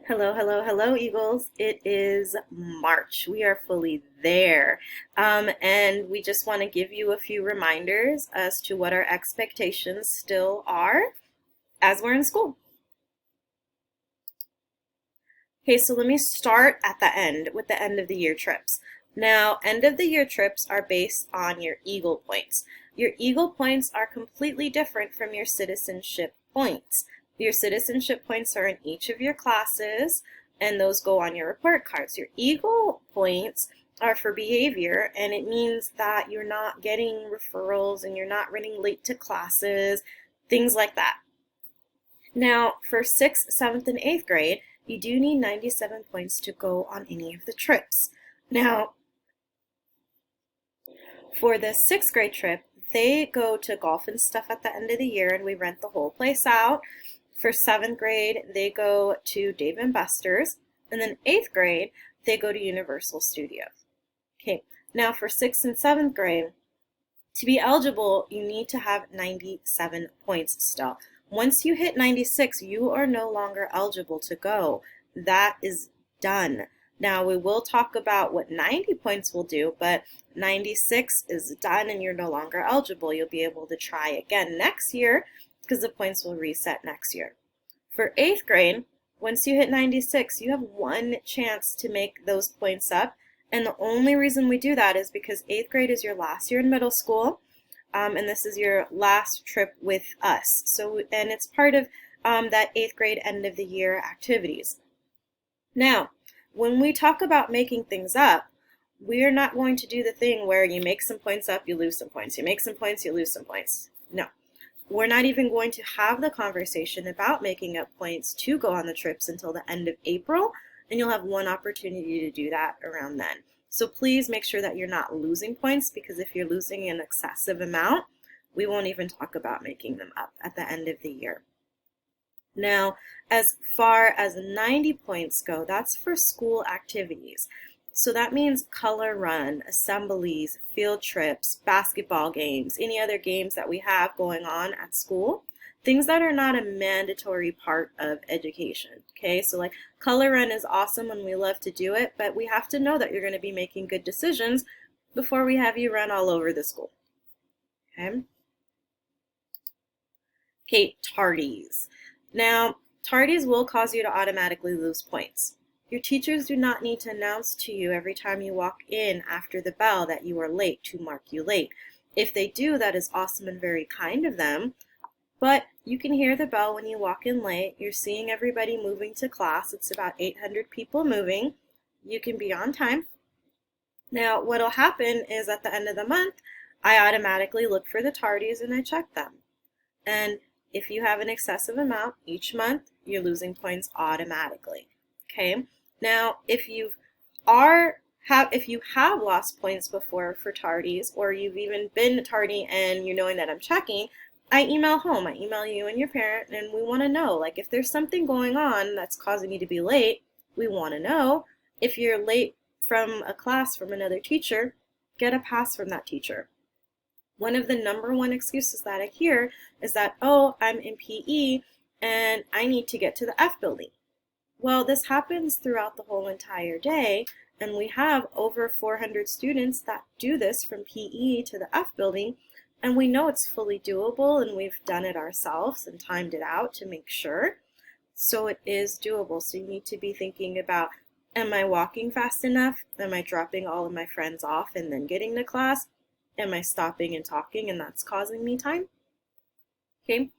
Hello, hello, hello, Eagles. It is March. We are fully there. And we just want to give you a few reminders as to what our expectations still are as we're in school. Okay, so let me start at the end with the end of the year trips. Now, end of the year trips are based on your Eagle points. Your Eagle points are completely different from your citizenship points. Your citizenship points are in each of your classes, and those go on your report cards. Your Eagle points are for behavior, and it means that you're not getting referrals and you're not running late to classes, things like that. Now, for 6th, 7th, and 8th grade, you do need 97 points to go on any of the trips. Now, for the 6th grade trip, they go to golf and stuff at the end of the year, and we rent the whole place out. For 7th grade, they go to Dave & Buster's, and then 8th grade, they go to Universal Studios. Okay, now for 6th and 7th grade, to be eligible, you need to have 97 points still. Once you hit 96, you are no longer eligible to go. That is done. Now, we will talk about what 90 points will do, but 96 is done and you're no longer eligible. You'll be able to try again next year because the points will reset next year. For 8th grade, once you hit 96, you have one chance to make those points up. And the only reason we do that is because 8th grade is your last year in middle school, and this is your last trip with us. And it's part of that 8th grade end of the year activities. Now, when we talk about making things up, we're not going to do the thing where you make some points up, you lose some points. You make some points, you lose some points. No. We're not even going to have the conversation about making up points to go on the trips until the end of April, and you'll have one opportunity to do that around then. So please make sure that you're not losing points, because if you're losing an excessive amount, we won't even talk about making them up at the end of the year. Now, as far as 90 points go, that's for school activities. So that means color run, assemblies, field trips, basketball games, any other games that we have going on at school, things that are not a mandatory part of education. Okay, so like color run is awesome and we love to do it, but we have to know that you're going to be making good decisions before we have you run all over the school. Okay, tardies. Now, tardies will cause you to automatically lose points. Your teachers do not need to announce to you every time you walk in after the bell that you are late to mark you late. If they do, that is awesome and very kind of them, but you can hear the bell when you walk in late. You're seeing everybody moving to class. It's about 800 people moving. You can be on time. Now, what'll happen is at the end of the month, I automatically look for the tardies and I check them. And if you have an excessive amount each month, you're losing points automatically. Okay? Now, if you have lost points before for tardies, or you've even been tardy and you're knowing that I'm checking, I email home. I email you and your parent, and we want to know, like, if there's something going on that's causing you to be late, we want to know. If you're late from a class from another teacher, get a pass from that teacher. One of the number one excuses that I hear is that, oh, I'm in PE and I need to get to the F building. Well, this happens throughout the whole entire day, and we have over 400 students that do this from PE to the F building, and we know it's fully doable, and we've done it ourselves and timed it out to make sure. So it is doable. So you need to be thinking about, am I walking fast enough? Am I dropping all of my friends off and then getting to class? Am I stopping and talking and that's causing me time? Okay.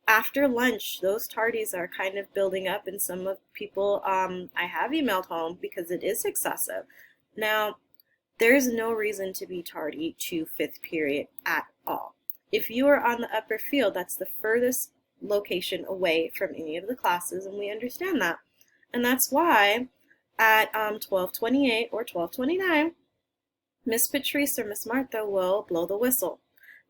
After lunch, those tardies are kind of building up, and some of people I have emailed home because it is excessive. Now, there's no reason to be tardy to 5th period at all. If you are on the upper field, that's the furthest location away from any of the classes, and we understand that. And that's why at 12:28 or 12:29, Miss Patrice or Miss Martha will blow the whistle.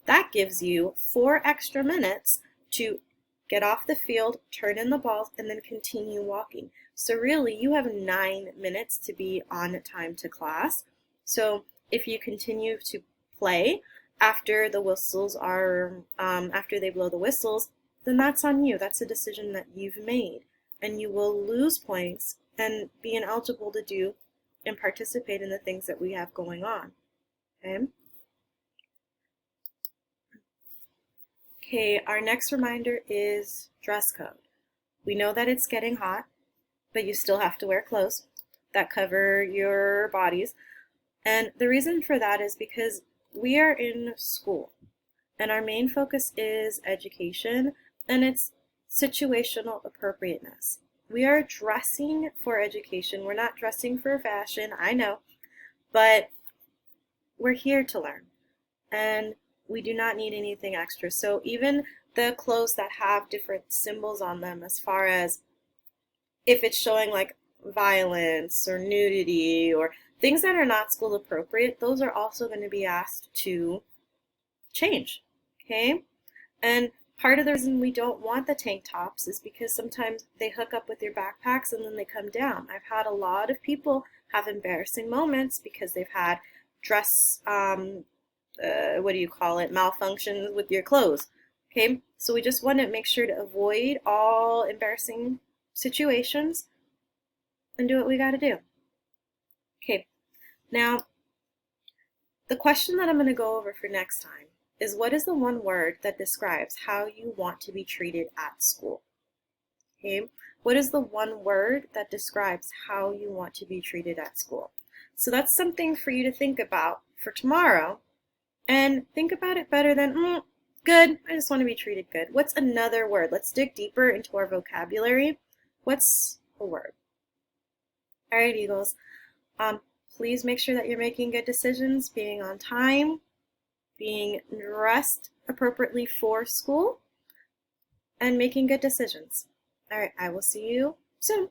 That gives you 4 extra minutes to get off the field, turn in the balls, and then continue walking. So really, you have 9 minutes to be on time to class. So if you continue to play after the whistles are, after they blow the whistles, then that's on you. That's a decision that you've made. and you will lose points and be ineligible to do and participate in the things that we have going on. Okay? Okay, our next reminder is dress code. We know that it's getting hot, but you still have to wear clothes that cover your bodies. And the reason for that is because we are in school and our main focus is education and it's situational appropriateness. We are dressing for education. We're not dressing for fashion, I know, but we're here to learn and we do not need anything extra. So even the clothes that have different symbols on them, as far as if it's showing like violence or nudity or things that are not school appropriate, those are also going to be asked to change. Okay? And part of the reason we don't want the tank tops is because sometimes they hook up with your backpacks and then they come down. I've had a lot of people have embarrassing moments because they've had dress, malfunctions with your clothes. Okay? So we just want to make sure to avoid all embarrassing situations and do what we got to do. Okay, now the question that I'm going to go over for next time is, what is the one word that describes how you want to be treated at school? Okay, what is the one word that describes how you want to be treated at school? So that's something for you to think about for tomorrow, and think about it better than, good, I just want to be treated good. What's another word? Let's dig deeper into our vocabulary. What's a word? All right, Eagles. Please make sure that you're making good decisions, being on time, being dressed appropriately for school, and making good decisions. All right, I will see you soon.